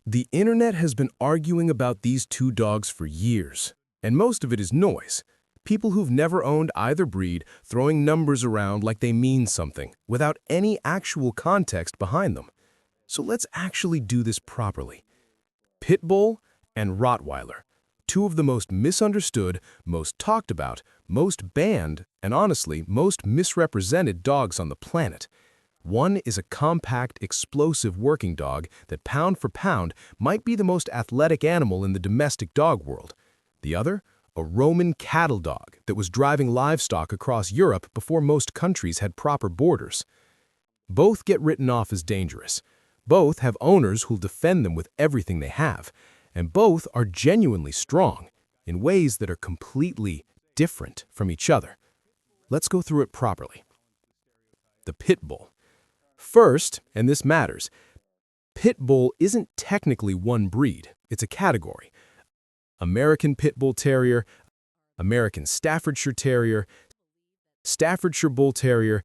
The internet has been arguing about these two dogs for years, and most of it is noise. People who've never owned either breed throwing numbers around like they mean something, without any actual context behind them. So let's actually do this properly. Pit Bull and Rottweiler, two of the most misunderstood, most talked about, most banned, and honestly, most misrepresented dogs on the planet. One is a compact, explosive working dog that pound for pound might be the most athletic animal in the domestic dog world. The other, a Roman cattle dog that was driving livestock across Europe before most countries had proper borders. Both get written off as dangerous. Both have owners who'll defend them with everything they have. And both are genuinely strong in ways that are completely different from each other. Let's go through it properly. The Pit Bull. First, and this matters, Pit Bull isn't technically one breed, it's a category. American Pit Bull Terrier, American Staffordshire Terrier, Staffordshire Bull Terrier.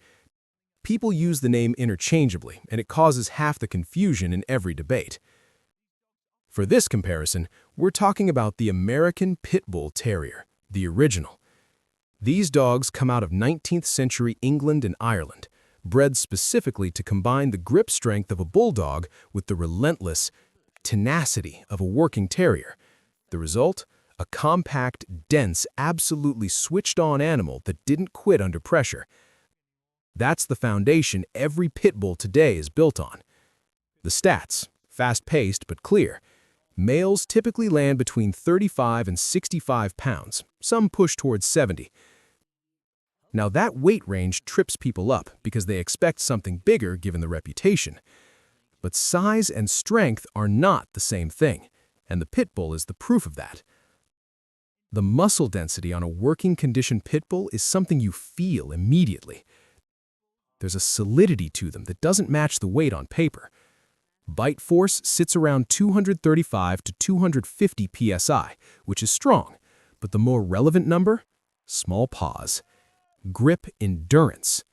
People use the name interchangeably, and it causes half the confusion in every debate. For this comparison, we're talking about the American Pit Bull Terrier, the original. These dogs come out of 19th century England and Ireland, bred specifically to combine the grip strength of a bulldog with the relentless tenacity of a working terrier. The result? A compact, dense, absolutely switched-on animal that didn't quit under pressure. That's the foundation every pit bull today is built on. The stats, fast-paced but clear. Males typically land between 35 and 65 pounds, some push towards 70. Now that weight range trips people up because they expect something bigger given the reputation. But size and strength are not the same thing, and the pit bull is the proof of that. The muscle density on a working condition pit bull is something you feel immediately. There's a solidity to them that doesn't match the weight on paper. Bite force sits around 235 to 250 psi, which is strong, but the more relevant number? Small paws. Grip endurance.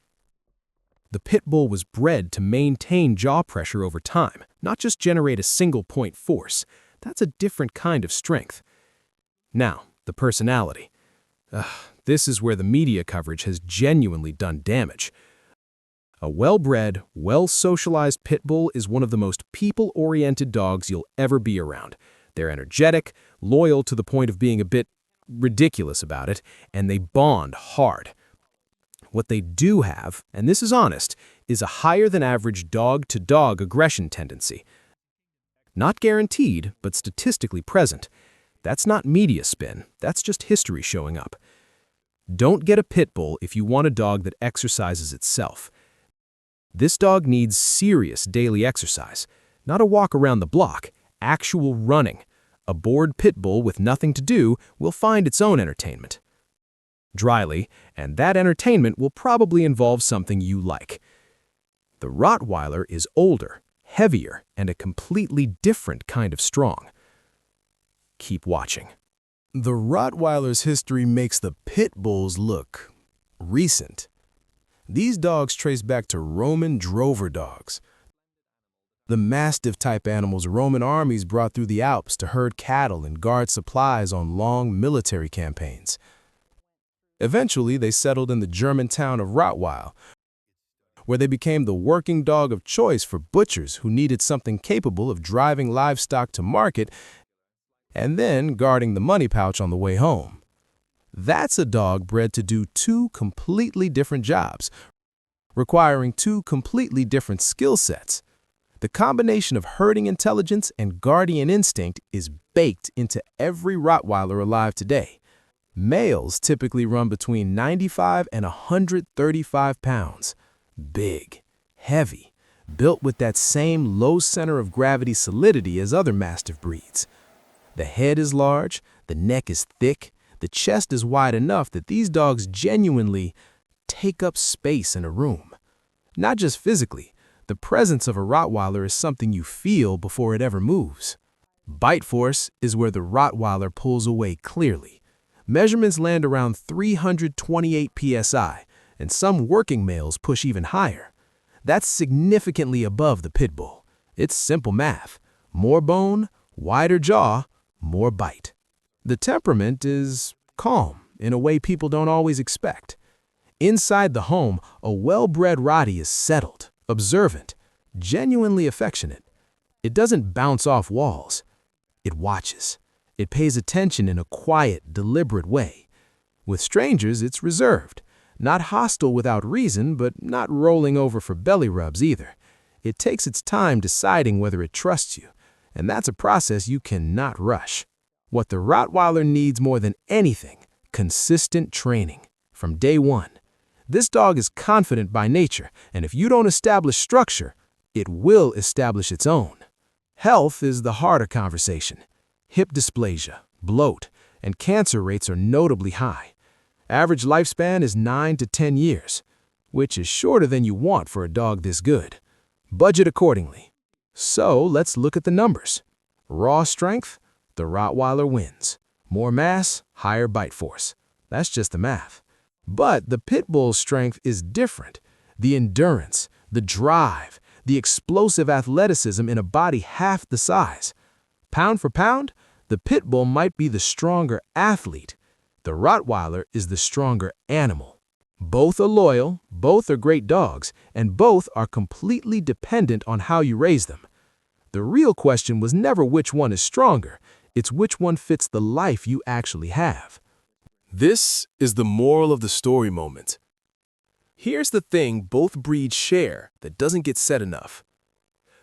The pit bull was bred to maintain jaw pressure over time, not just generate a single-point force. That's a different kind of strength. Now, the personality. This is where the media coverage has genuinely done damage. A well-bred, well-socialized pit bull is one of the most people-oriented dogs you'll ever be around. They're energetic, loyal to the point of being a bit ridiculous about it, and they bond hard. What they do have, and this is honest, is a higher-than-average dog-to-dog aggression tendency. Not guaranteed, but statistically present. That's not media spin, that's just history showing up. Don't get a pit bull if you want a dog that exercises itself. This dog needs serious daily exercise, not a walk around the block, actual running. A bored pit bull with nothing to do will find its own entertainment. Dryly, and that entertainment will probably involve something you like. The Rottweiler is older, heavier, and a completely different kind of strong. Keep watching. The Rottweiler's history makes the pit bulls look recent. These dogs trace back to Roman drover dogs, the Mastiff-type animals Roman armies brought through the Alps to herd cattle and guard supplies on long military campaigns. Eventually, they settled in the German town of Rottweil, where they became the working dog of choice for butchers who needed something capable of driving livestock to market and then guarding the money pouch on the way home. That's a dog bred to do two completely different jobs, requiring two completely different skill sets. The combination of herding intelligence and guardian instinct is baked into every Rottweiler alive today. Males typically run between 95 and 135 pounds. Big, heavy, built with that same low center of gravity solidity as other Mastiff breeds. The head is large, the neck is thick, the chest is wide enough that these dogs genuinely take up space in a room. Not just physically, the presence of a Rottweiler is something you feel before it ever moves. Bite force is where the Rottweiler pulls away clearly. Measurements land around 328 psi, and some working males push even higher. That's significantly above the pit bull. It's simple math. More bone, wider jaw, more bite. The temperament is calm in a way people don't always expect. Inside the home, a well-bred Rottie is settled, observant, genuinely affectionate. It doesn't bounce off walls. It watches. It pays attention in a quiet, deliberate way. With strangers, it's reserved. Not hostile without reason, but not rolling over for belly rubs either. It takes its time deciding whether it trusts you, and that's a process you cannot rush. What the Rottweiler needs more than anything, consistent training. From day one. This dog is confident by nature, and if you don't establish structure, it will establish its own. Health is the harder conversation. Hip dysplasia, bloat, and cancer rates are notably high. Average lifespan is 9 to 10 years, which is shorter than you want for a dog this good. Budget accordingly. So let's look at the numbers. Raw strength, the Rottweiler wins. More mass, higher bite force. That's just the math. But the Pit Bull's strength is different. The endurance, the drive, the explosive athleticism in a body half the size. Pound for pound, the Pit Bull might be the stronger athlete. The Rottweiler is the stronger animal. Both are loyal, both are great dogs, and both are completely dependent on how you raise them. The real question was never which one is stronger, it's which one fits the life you actually have. This is the moral of the story moment. Here's the thing both breeds share that doesn't get said enough.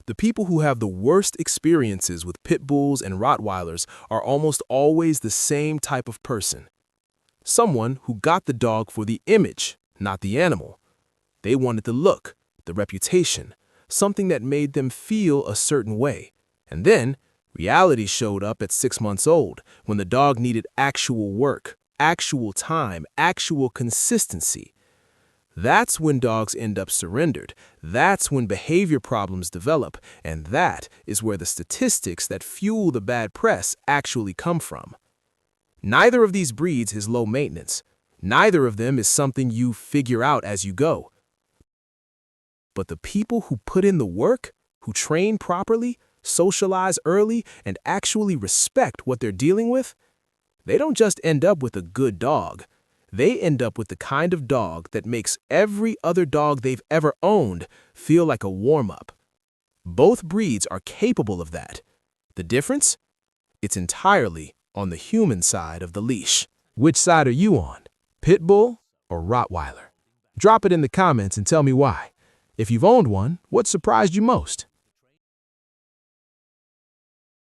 The people who have the worst experiences with pit bulls and Rottweilers are almost always the same type of person. Someone who got the dog for the image, not the animal. They wanted the look, the reputation, something that made them feel a certain way. And then, reality showed up at 6 months old, when the dog needed actual work, actual time, actual consistency. That's when dogs end up surrendered. That's when behavior problems develop, and that is where the statistics that fuel the bad press actually come from. Neither of these breeds is low maintenance. Neither of them is something you figure out as you go. But the people who put in the work, who train properly, socialize early, and actually respect what they're dealing with, they don't just end up with a good dog. They end up with the kind of dog that makes every other dog they've ever owned feel like a warm-up. Both breeds are capable of that. The difference? It's entirely on the human side of the leash. Which side are you on? Pit Bull or Rottweiler? Drop it in the comments and tell me why. If you've owned one, what surprised you most?